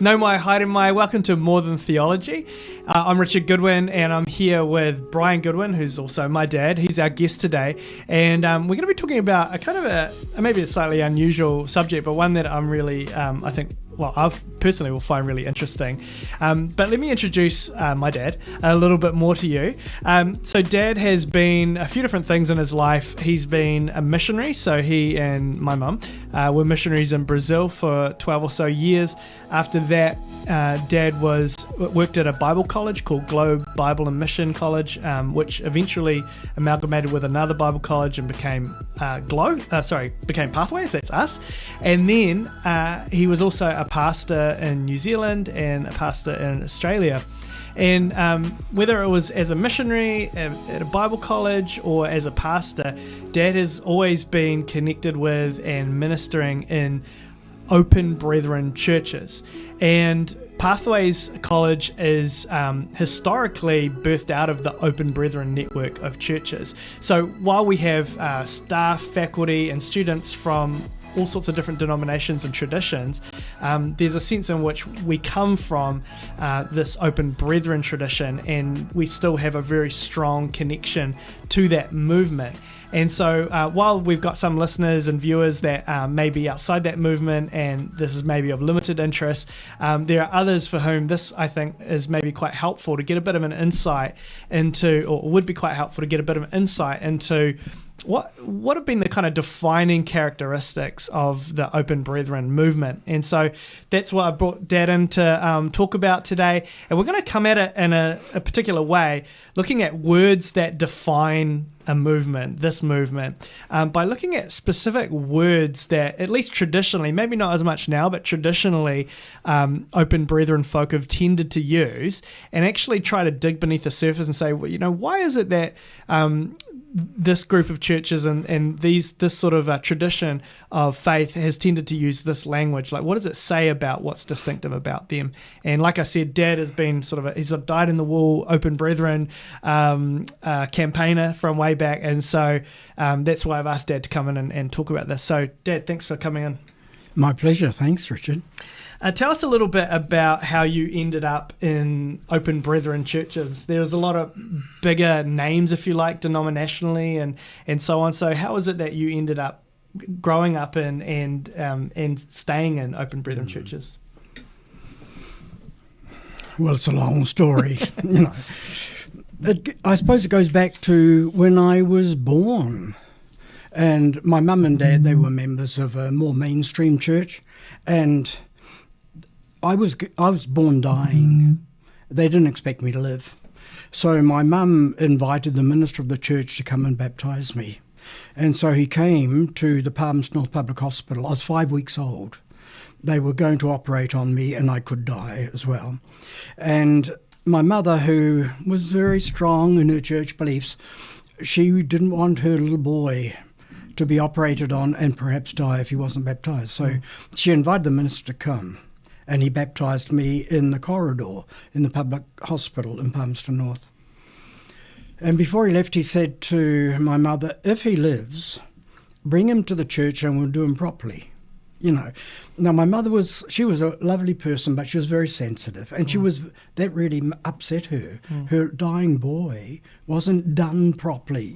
No mai, haere mai. Welcome to More Than Theology. I'm Richard Goodwin, and I'm here with Brian Goodwin, who's also my dad. He's our guest today, and we're going to be talking about maybe a slightly unusual subject, but one that I'm really, I personally will find really interesting. But let me introduce my dad a little bit more to you. So Dad has been a few different things in his life. He's been a missionary, so he and my mum were missionaries in Brazil for 12 or so years. After that, Dad worked at a Bible college called Globe Bible and Mission College, which eventually amalgamated with another Bible college and became Pathways. That's us. And then he was also a pastor in New Zealand and a pastor in Australia. And whether it was as a missionary at a Bible college or as a pastor, Dad has always been connected with and ministering in open brethren churches. And Pathways College is historically birthed out of the Open Brethren network of churches. So while we have staff, faculty, and students from all sorts of different denominations and traditions, there's a sense in which we come from this Open Brethren tradition, and we still have a very strong connection to that movement. And so while we've got some listeners and viewers that may be outside that movement and this is maybe of limited interest, there are others for whom this, I think, is maybe quite helpful to get a bit of an insight into, or would be quite helpful to get a bit of an insight into what have been the kind of defining characteristics of the Open Brethren movement. And so that's what I brought Dad in to talk about today. And we're going to come at it in a particular way, looking at words that define a movement, this movement, by looking at specific words that, at least traditionally, maybe not as much now, but traditionally, Open Brethren folk have tended to use, and actually try to dig beneath the surface and say, well, why is it that this group of churches and this sort of tradition of faith has tended to use this language? Like, what does it say about what's distinctive about them? And like I said, Dad has been he's a dyed-in-the-wool Open Brethren campaigner from way back, and so that's why I've asked Dad to come in and talk about this. So, Dad, thanks for coming in. My pleasure. Thanks, Richard. Tell us a little bit about how you ended up in Open Brethren churches. There's a lot of bigger names, if you like, denominationally and so on. So how is it that you ended up growing up in and staying in Open Brethren churches? Well, it's a long story. I suppose it goes back to when I was born. And my mum and dad, they were members of a more mainstream church, and I was born dying. They didn't expect me to live. So my mum invited the minister of the church to come and baptise me. And so he came to the Palmerston North Public Hospital. I was 5 weeks old. They were going to operate on me and I could die as well. And my mother, who was very strong in her church beliefs, she didn't want her little boy to be operated on and perhaps die if he wasn't baptised. So she invited the minister to come, and he baptised me in the corridor in the public hospital in Palmerston North. And before he left, he said to my mother, if he lives, bring him to the church and we'll do him properly. Now my mother she was a lovely person, but she was very sensitive, and that really upset her. Her dying boy wasn't done properly,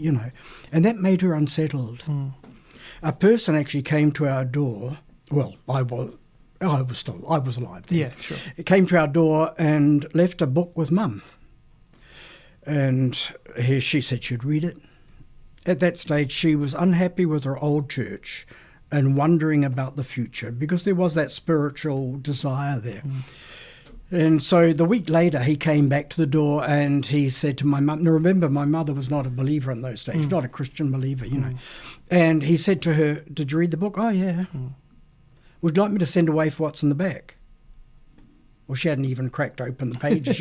and that made her unsettled. A person actually came to our door. Well, I was alive then. Yeah, sure. It came to our door and left a book with Mum, and she said she'd read it. At that stage, she was unhappy with her old church and wondering about the future, because there was that spiritual desire there. And so the week later, he came back to the door and he said to my mum, now remember, my mother was not a believer in those days, not a Christian believer, And he said to her, did you read the book? Oh, yeah. Would you like me to send away for what's in the back? Well, she hadn't even cracked open the pages,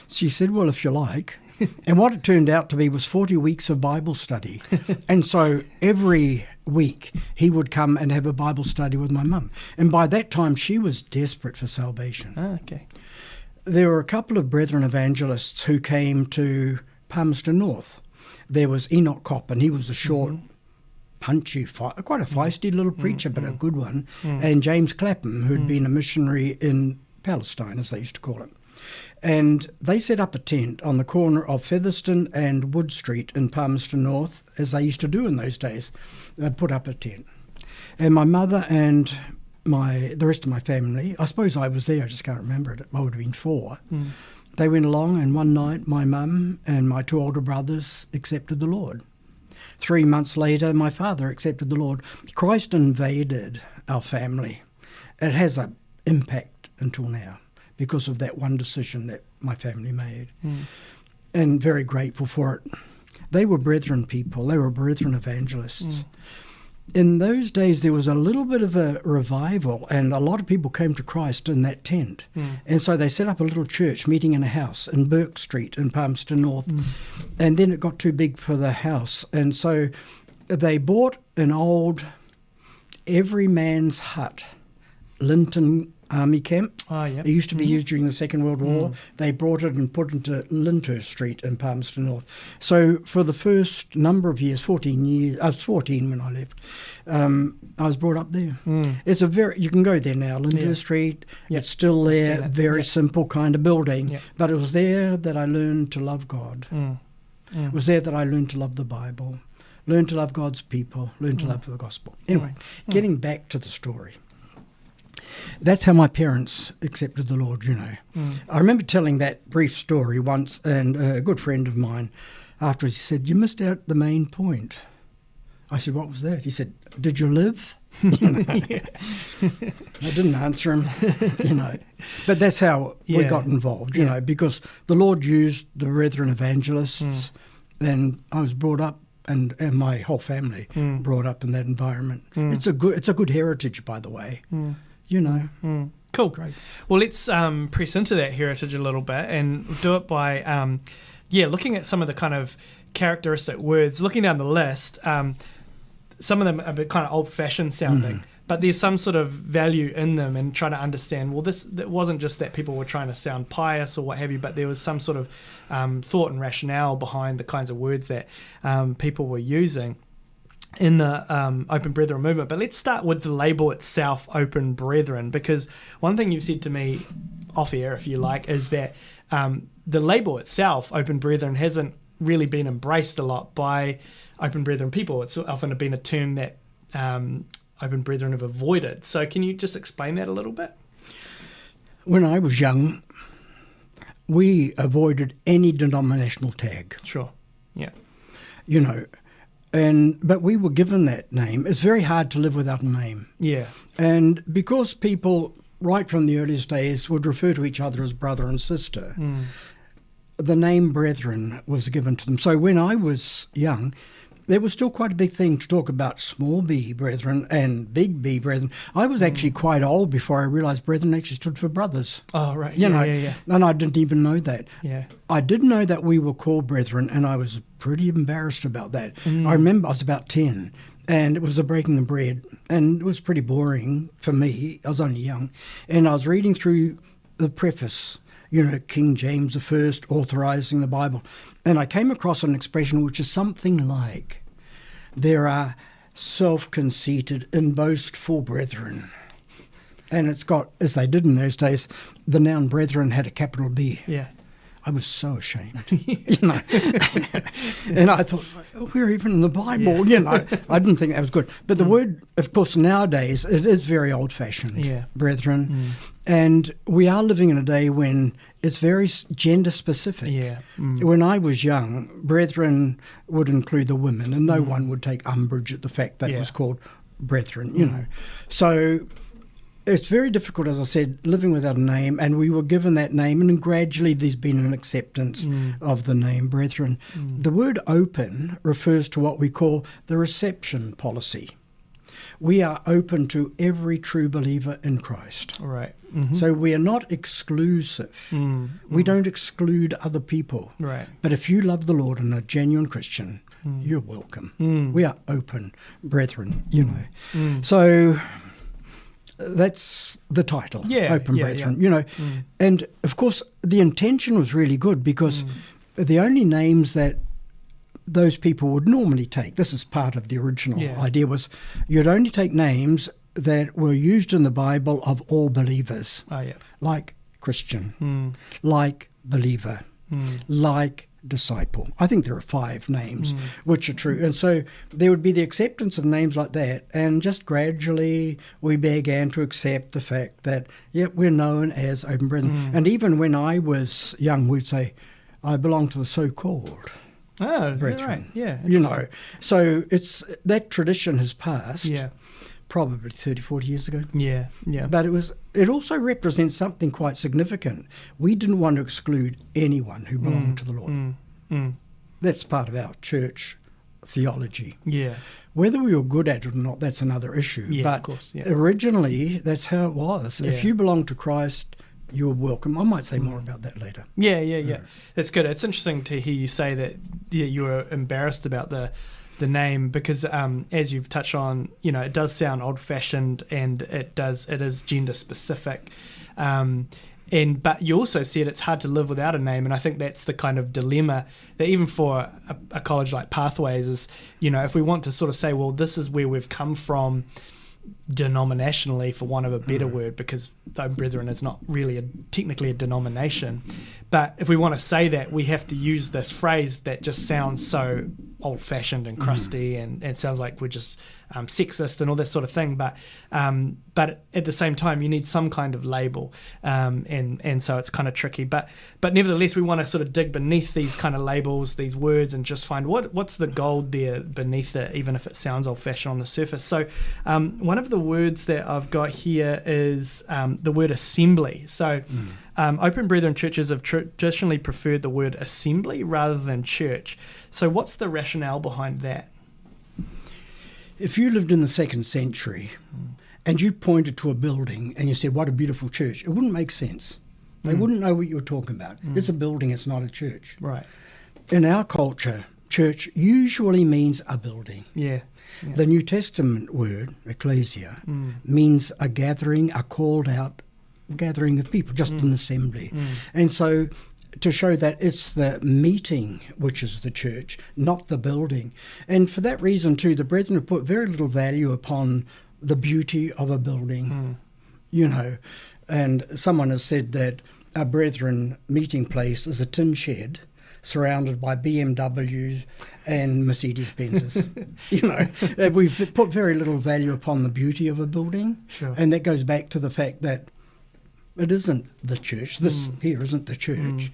She said, well, if you like. And what it turned out to be was 40 weeks of Bible study. And so every week he would come and have a Bible study with my mum. And by that time she was desperate for salvation. Okay. There were a couple of brethren evangelists who came to Palmerston North. There was Enoch Coppin. He was a short, punchy, quite a feisty little preacher, but a good one. And James Clapham, who'd been a missionary in Palestine, as they used to call it. And they set up a tent on the corner of Featherston and Wood Street in Palmerston North, as they used to do in those days. They'd put up a tent. And my mother and the rest of my family, I suppose I was there, I just can't remember it, I would have been 4. They went along, and one night my mum and my 2 older brothers accepted the Lord. 3 months later, my father accepted the Lord. Christ invaded our family. It has an impact until now, because of that one decision that my family made. And very grateful for it. They were brethren people. They were brethren evangelists. In those days, there was a little bit of a revival, and a lot of people came to Christ in that tent. And so they set up a little church, meeting in a house in Burke Street in Palmerston North. And then it got too big for the house. And so they bought an old everyman's hut, Linton Army camp. It used to be used during the Second World War. They brought it and put it into Lyndhurst Street in Palmerston North. So for the first number of years, 14 years, I was 14 when I left, I was brought up there. It's you can go there now, Lyndhurst Street. It's still there, very simple kind of building. But it was there that I learned to love God. It was there that I learned to love the Bible, learned to love God's people, learned to love the gospel. Anyway, getting back to the story. That's how my parents accepted the Lord, you know. I remember telling that brief story once, and a good friend of mine afterwards, he said, "You missed out the main point." I said, "What was that?" He said, "Did you live?" You know. I didn't answer him, you know. But that's how we got involved, you know, because the Lord used the brethren evangelists, and I was brought up, and my whole family brought up in that environment. It's a good heritage, by the way. You know. Cool. Great. Well, let's press into that heritage a little bit and do it by, looking at some of the kind of characteristic words. Looking down the list, some of them are a bit kind of old-fashioned sounding, but there's some sort of value in them, and trying to understand, well, it wasn't just that people were trying to sound pious or what have you, but there was some sort of thought and rationale behind the kinds of words that people were using in the Open Brethren movement. But let's start with the label itself, Open Brethren, because one thing you've said to me off air, if you like, is that the label itself, Open Brethren, hasn't really been embraced a lot by Open Brethren people. It's often been a term that Open Brethren have avoided. So can you just explain that a little bit? When I was young, we avoided any denominational tag. Sure, yeah. You know, but we were given that name. It's very hard to live without a name. Yeah. And because people, right from the earliest days, would refer to each other as brother and sister, the name Brethren was given to them. So when I was young, there was still quite a big thing to talk about small b brethren and big B brethren. I was actually quite old before I realised brethren actually stood for brothers. Oh, right. You know, and I didn't even know that. Yeah. I did know that we were called brethren, and I was pretty embarrassed about that. I remember I was about 10, and it was the breaking of bread, and it was pretty boring for me. I was only young, and I was reading through the preface, you know, King James I authorising the Bible, and I came across an expression which is something like, "There are self-conceited and boastful brethren." And it's got, as they did in those days, the noun brethren had a capital B. Yeah. I was so ashamed, you know. And I thought, we're even in the Bible, you know. I didn't think that was good. But the word, of course, nowadays, it is very old-fashioned, brethren. And we are living in a day when it's very gender-specific. Yeah. When I was young, brethren would include the women, and no one would take umbrage at the fact that it was called brethren, you know. So it's very difficult, as I said, living without a name, and we were given that name, and then gradually there's been an acceptance of the name brethren. The word open refers to what we call the reception policy. We are open to every true believer in Christ. Right. So we are not exclusive. We don't exclude other people. Right. But if you love the Lord and are a genuine Christian, you're welcome. We are open brethren, you know. So that's the title, Open Brethren, you know. And, of course, the intention was really good because the only names that those people would normally take, this is part of the original idea, was you'd only take names that were used in the Bible of all believers, Oh, yeah. like Christian, like believer, like disciple. I think there are 5 names which are true. And so there would be the acceptance of names like that, and just gradually we began to accept the fact that, we're known as Open Brethren. And even when I was young, we'd say, I belong to the so-called Oh, Brethren. right. Yeah. So it's that tradition has passed. Yeah. Probably 30, 40 years ago. Yeah. Yeah. But it also represents something quite significant. We didn't want to exclude anyone who belonged to the Lord. That's part of our church theology. Yeah. Whether we were good at it or not, that's another issue. Yeah, but of course. Yeah. originally, that's how it was. Yeah. If you belong to Christ, you are welcome. I might say more about that later. Yeah. That's good. It's interesting to hear you say that you were embarrassed about the name, because as you've touched on, it does sound old-fashioned, and it is gender specific, but you also said it's hard to live without a name, and I think that's the kind of dilemma that even for a college like Pathways is, if we want to sort of say, well, this is where we've come from denominationally, for want of a better word, because the Open Brethren is not really technically a denomination, but if we want to say that, we have to use this phrase that just sounds so old-fashioned and crusty, and it sounds like we're just sexist and all that sort of thing, but at the same time you need some kind of label, and so it's kind of tricky, but nevertheless we want to sort of dig beneath these kind of labels, these words, and just find what's the gold there beneath it, even if it sounds old-fashioned on the surface. So one of the words that I've got here is the word assembly. So Open Brethren churches have traditionally preferred the word assembly rather than church. So what's the rationale behind that? If you lived in the 2nd century and you pointed to a building and you said, what a beautiful church, it wouldn't make sense. They wouldn't know what you were talking about. It's a building, it's not a church. Right. In our culture, church usually means a building. Yeah. The New Testament word, ecclesia, means a gathering, a called out gathering of people, just an assembly. And so to show that it's the meeting which is the church, not the building. And for that reason too, the Brethren have put very little value upon the beauty of a building, and someone has said that a Brethren meeting place is a tin shed surrounded by BMWs and Mercedes-Benzes. We've put very little value upon the beauty of a building. Sure. And that goes back to the fact that it isn't the church. This here isn't the church.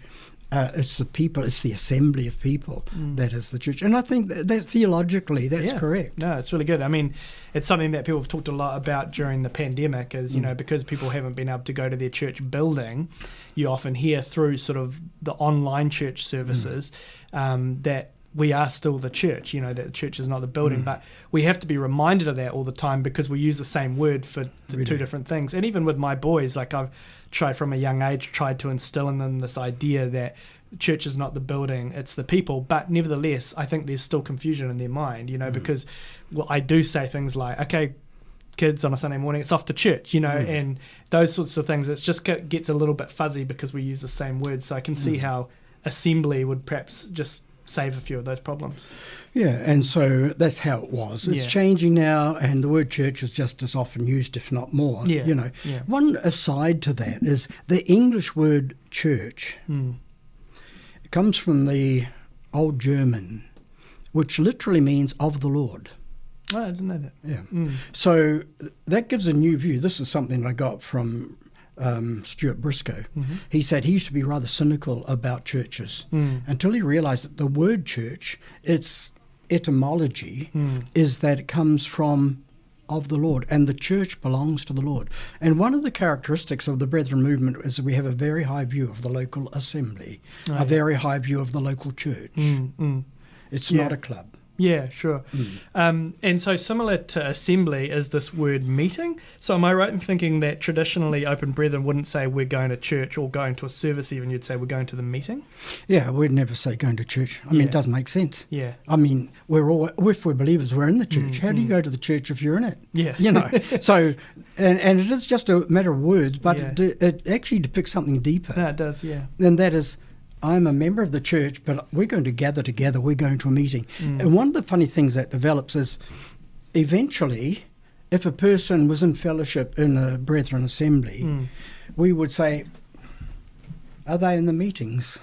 It's the people, it's the assembly of people that is the church. And I think that's theologically, that's correct. No, it's really good. I mean, it's something that people have talked a lot about during the pandemic is, because people haven't been able to go to their church building, you often hear through sort of the online church services that we are still the church, that the church is not the building, but we have to be reminded of that all the time because we use the same word for the two different things. And even with my boys, like I've tried from a young age, tried to instill in them this idea that church is not the building, it's the people. But nevertheless, I think there's still confusion in their mind, because I do say things like, okay, kids, on a Sunday morning, it's off to church, and those sorts of things. It just gets a little bit fuzzy because we use the same words. So I can see how assembly would perhaps just save a few of those problems. Yeah, and so that's how it was. It's changing now, and the word church is just as often used, if not more. One aside to that is the English word church. It comes from the Old German, which literally means of the Lord. Oh, I didn't know that. Yeah. So that gives a new view. This is something I got from Stuart Briscoe. He said he used to be rather cynical about churches until he realized that the word church, its etymology is that it comes from of the Lord, and the church belongs to the Lord. And one of the characteristics of the Brethren movement is that we have a very high view of the local assembly, very high view of the local church. It's not a club. Yeah, sure. And so similar to assembly is this word meeting. So am I right in thinking that traditionally Open Brethren wouldn't say we're going to church or going to a service even, you'd say we're going to the meeting? Yeah, we'd never say going to church. I mean, it doesn't make sense. Yeah. I mean, if we're believers, we're in the church. How do you go to the church if you're in it? Yeah. So, and it is just a matter of words, but it actually depicts something deeper. No, it does, yeah. And that is, I'm a member of the church, but we're going to gather together, we're going to a meeting. And one of the funny things that develops is eventually if a person was in fellowship in a brethren assembly, we would say, are they in the meetings?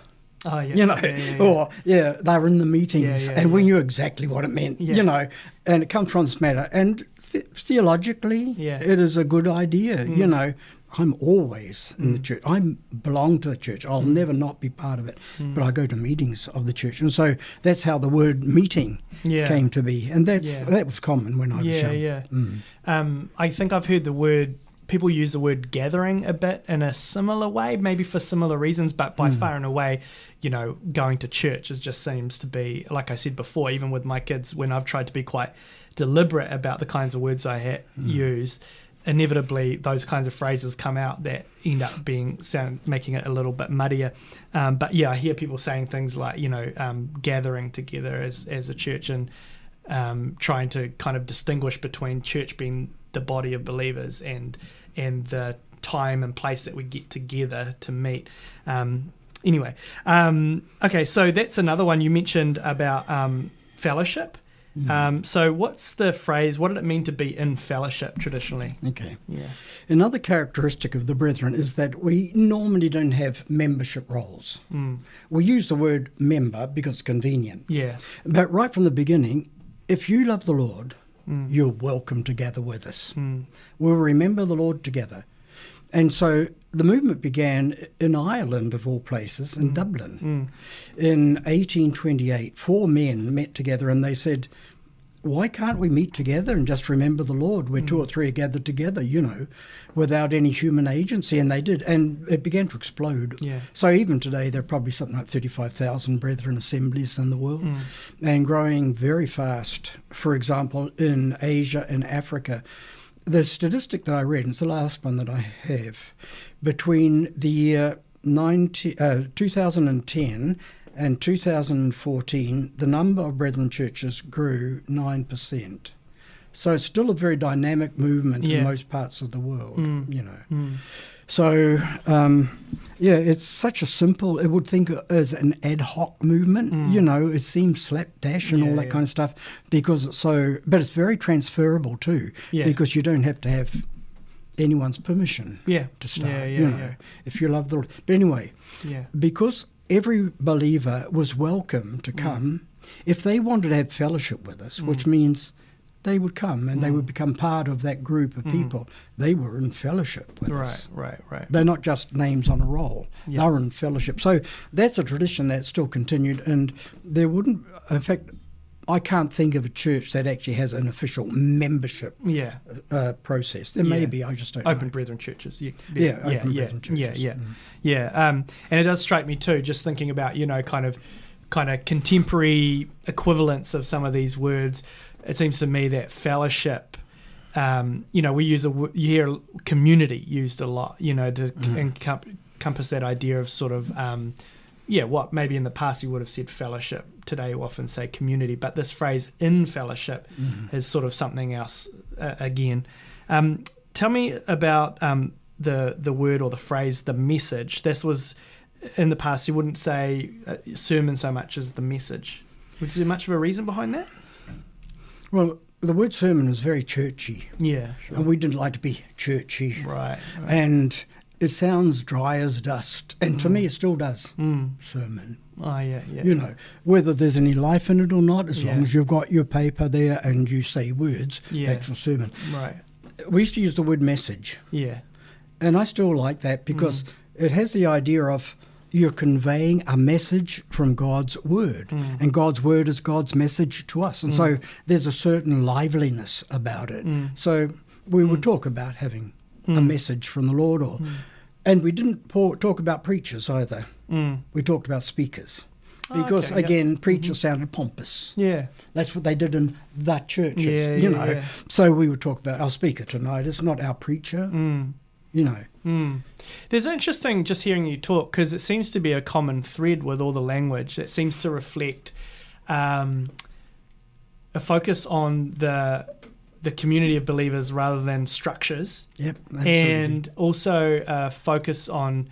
Oh, yeah. You know, or they're in the meetings, and we knew exactly what it meant, you know, and it comes from this matter. And theologically, it is a good idea, you know. I'm always in the church. I belong to the church. I'll never not be part of it, but I go to meetings of the church. And so that's how the word meeting came to be. And that was common when I was young. I think I've heard people use the word gathering a bit in a similar way, maybe for similar reasons, but by far and away, you know, going to church just seems to be, like I said before, even with my kids, when I've tried to be quite deliberate about the kinds of words I use, inevitably those kinds of phrases come out that end up making it a little bit muddier. But I hear people saying things like, you know, gathering together as a church, and trying to kind of distinguish between church being the body of believers and the time and place that we get together to meet. Anyway, okay, so that's another one you mentioned about fellowship. So what's the phrase, what did it mean to be in fellowship traditionally? Okay. Yeah. Another characteristic of the brethren is that we normally don't have membership roles. We use the word member because it's convenient. Yeah. But right from the beginning, if you love the Lord, you're welcome to gather with us. We'll remember the Lord together. And so the movement began in Ireland, of all places, in Dublin. In 1828, 4 men met together and they said, why can't we meet together and just remember the Lord where 2 or 3 are gathered together, you know, without any human agency? And they did. And it began to explode. Yeah. So even today, there are probably something like 35,000 brethren assemblies in the world and growing very fast. For example, in Asia and Africa, the statistic that I read, and it's the last one that I have, between the year 2010 and 2014, the number of brethren churches grew 9%. So it's still a very dynamic movement in most parts of the world, you know. So, it's such a simple, it would think as an ad hoc movement, you know, it seems slapdash and all that kind of stuff, because it's so, but it's very transferable too, because you don't have to have anyone's permission to start, you know, if you love the Lord. But anyway, because every believer was welcome to come, if they wanted to have fellowship with us, which means they would come and they would become part of that group of people. They were in fellowship with us. Right. They're not just names on a roll. They were in fellowship. So that's a tradition that still continued, and there wouldn't, in fact, I can't think of a church that actually has an official membership process. There may be, I just don't know. Open Brethren churches. Open Brethren churches. And it does strike me too, just thinking about, you know, kind of contemporary equivalents of some of these words. It seems to me that fellowship, you know, we use you hear community used a lot, you know, to encompass that idea of sort of, what maybe in the past you would have said fellowship. Today you often say community, but this phrase in fellowship is sort of something else again. Tell me about the word or the phrase, the message. This was, in the past, you wouldn't say sermon so much as the message. Was there much of a reason behind that? Well, the word sermon is very churchy. Yeah, sure. And we didn't like to be churchy. Right. And it sounds dry as dust. And to me, it still does. Sermon. Oh, yeah. You know, whether there's any life in it or not, as long as you've got your paper there and you say words, that's your sermon. Right. We used to use the word message. Yeah. And I still like that because it has the idea of you're conveying a message from God's word, and God's word is God's message to us. And so there's a certain liveliness about it. So we would talk about having a message from the Lord, and we didn't talk about preachers either. We talked about speakers. Because, again, preacher sounded pompous. Yeah. That's what they did in the churches, you know. Yeah. So we would talk about our speaker tonight. It's not our preacher, you know. There's interesting just hearing you talk, because it seems to be a common thread with all the language. It seems to reflect a focus on the community of believers rather than structures. Yep, absolutely. And also a focus on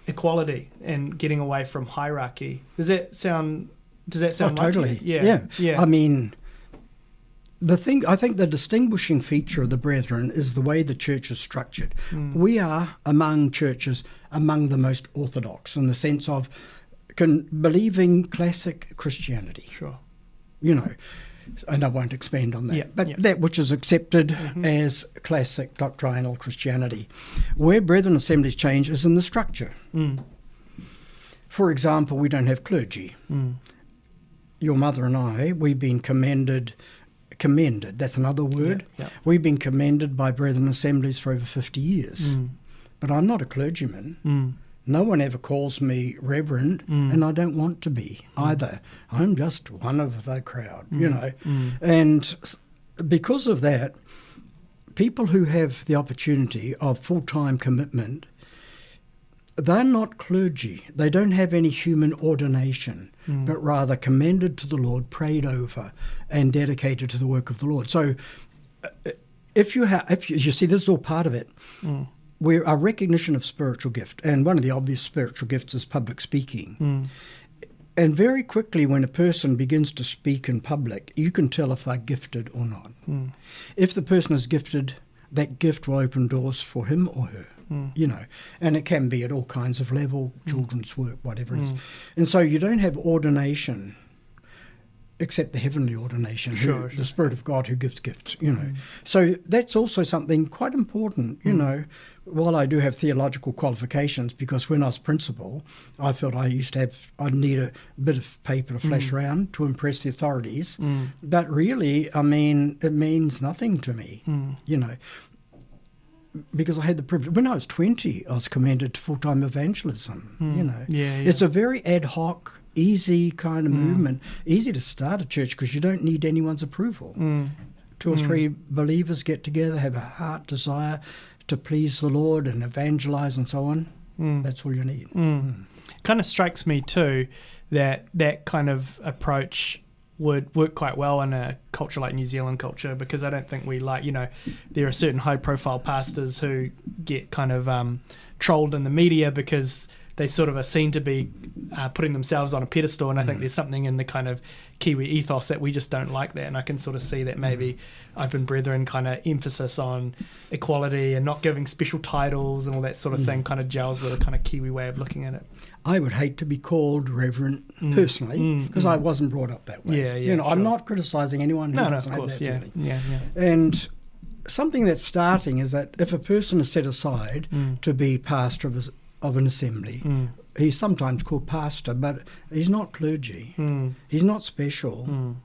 equality and getting away from hierarchy. Does that sound right totally. to you? Yeah. I mean, I think the distinguishing feature of the Brethren is the way the church is structured. We are among churches among the most orthodox in the sense of believing classic Christianity. Sure. You know, and I won't expand on that. Yeah, but yeah. that which is accepted as classic doctrinal Christianity. Where Brethren Assemblies change is in the structure. For example, we don't have clergy. Your mother and I, we've been commended, that's another word. Yeah. We've been commended by Brethren Assemblies for over 50 years. But I'm not a clergyman. No one ever calls me reverend, and I don't want to be either. I'm just one of the crowd, you know. And because of that, people who have the opportunity of full-time commitment, they're not clergy. They don't have any human ordination, but rather commended to the Lord, prayed over, and dedicated to the work of the Lord. So if you see, this is all part of it. We're a recognition of spiritual gift, and one of the obvious spiritual gifts is public speaking. And very quickly, when a person begins to speak in public, you can tell if they're gifted or not. If the person is gifted, that gift will open doors for him or her, you know, and it can be at all kinds of level, children's work, whatever it is. And so you don't have ordination except the heavenly ordination, Sure. the Spirit of God who gives gifts, you know. So that's also something quite important, you know. While I do have theological qualifications, because when I was principal, I felt I'd need a bit of paper to flash around to impress the authorities. But really, I mean, it means nothing to me, you know, because I had the privilege. When I was 20, I was commended to full-time evangelism, you know. It's a very ad hoc, easy kind of movement, easy to start a church because you don't need anyone's approval. 2 or 3 believers get together, have a heart desire to please the Lord and evangelize and so on. That's all you need. Kind of strikes me too that kind of approach would work quite well in a culture like New Zealand culture, because I don't think we like, you know, there are certain high profile pastors who get kind of trolled in the media because they sort of are seen to be putting themselves on a pedestal, and I think there's something in the kind of Kiwi ethos that we just don't like that, and I can sort of see that maybe Open Brethren kind of emphasis on equality and not giving special titles and all that sort of thing kind of gels with a kind of Kiwi way of looking at it. I would hate to be called reverend personally, because I wasn't brought up that way. You know, sure. I'm not criticising anyone who doesn't have that feeling. And something that's starting is that if a person is set aside to be pastor of an assembly, he's sometimes called pastor, but he's not clergy. He's not special,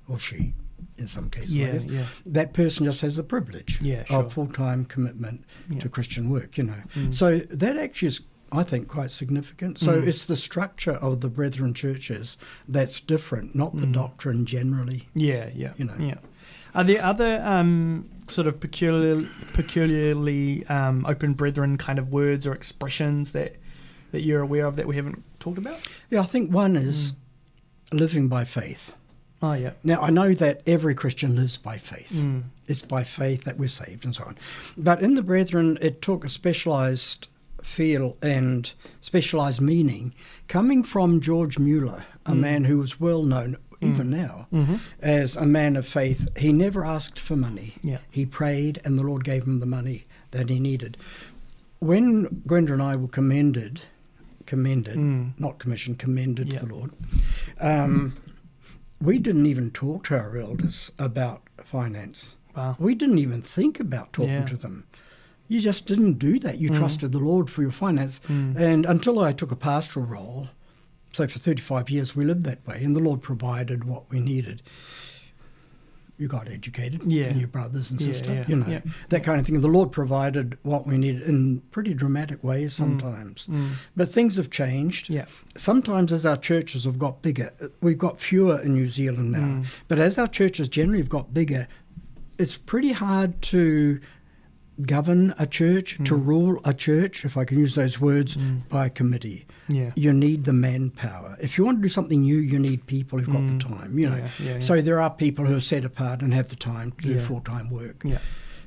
or she, in some cases. That person just has the privilege of full-time commitment to Christian work, you know. So that actually is, I think, quite significant. So it's the structure of the Brethren churches that's different, not the doctrine generally. You know. Are there other sort of peculiarly Open Brethren kind of words or expressions that you're aware of that we haven't talked about? Yeah, I think one is living by faith. Oh, yeah. Now, I know that every Christian lives by faith. It's by faith that we're saved and so on. But in the Brethren, it took a specialised feel and specialised meaning coming from George Mueller, a man who was well known even now as a man of faith. He never asked for money. He prayed and the Lord gave him the money that he needed. When Gwenda and I were commended, not commissioned, commended to the Lord, we didn't even talk to our elders about finance. Wow. We didn't even think about talking to them. You just didn't do that. You trusted the Lord for your finance. And until I took a pastoral role, so for 35 years we lived that way, and the Lord provided what we needed. You got educated, and your brothers and sisters, you know, that kind of thing. The Lord provided what we needed in pretty dramatic ways sometimes. But things have changed. Sometimes as our churches have got bigger, we've got fewer in New Zealand now, but as our churches generally have got bigger, it's pretty hard to govern a church, to rule a church, if I can use those words, by committee. You need the manpower. If you want to do something new, you need people who've got the time, you know. So there are people who are set apart and have the time to do full-time work.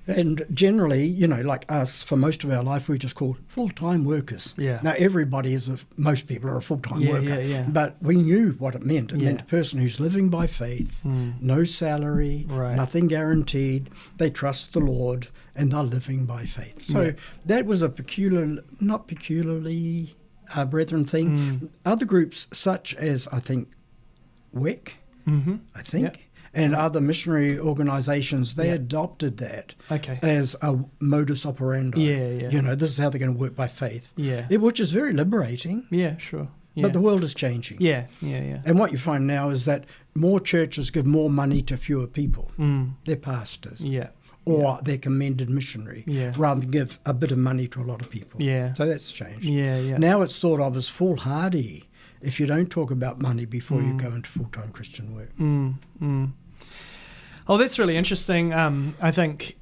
And generally, like us, for most of our life, we just called full-time workers. Yeah. Now, most people are a full-time worker. Yeah. But we knew what it meant. It meant a person who's living by faith, no salary, nothing guaranteed. They trust the Lord, and they're living by faith. So that was a not peculiarly brethren thing. Other groups, such as, I think, WEC, and other missionary organisations, they adopted that as a modus operandi. This is how they're going to work by faith. Which is very liberating. Yeah, sure. Yeah. But the world is changing. Yeah. And what you find now is that more churches give more money to fewer people. They're pastors. Yeah. Or they're commended missionary, rather than give a bit of money to a lot of people. Yeah. So that's changed. Yeah. Now it's thought of as foolhardy if you don't talk about money before you go into full-time Christian work. Oh, that's really interesting. I think,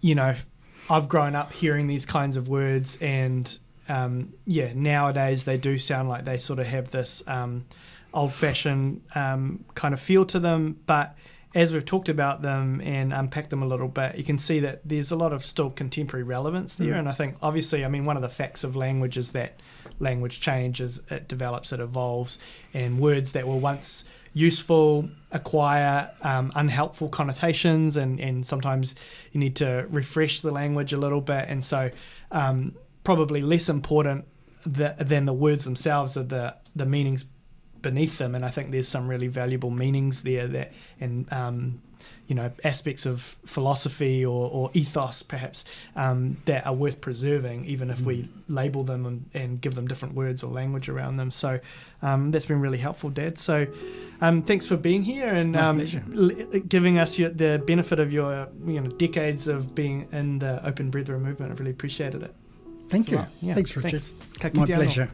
I've grown up hearing these kinds of words, and nowadays they do sound like they sort of have this old-fashioned kind of feel to them. But as we've talked about them and unpacked them a little bit, you can see that there's a lot of still contemporary relevance there. And I think, obviously, one of the facts of language is that language changes, it develops, it evolves, and words that were once useful acquire unhelpful connotations, and sometimes you need to refresh the language a little bit. And so probably less important than the words themselves are the meanings beneath them. And I think there's some really valuable meanings there that, and aspects of philosophy or ethos perhaps that are worth preserving, even if we label them and give them different words or language around them. So that's been really helpful, Dad. So thanks for being here and giving us the benefit of your decades of being in the Open Brethren movement. I really appreciated it. Thank you. Thanks, Richard. My pleasure.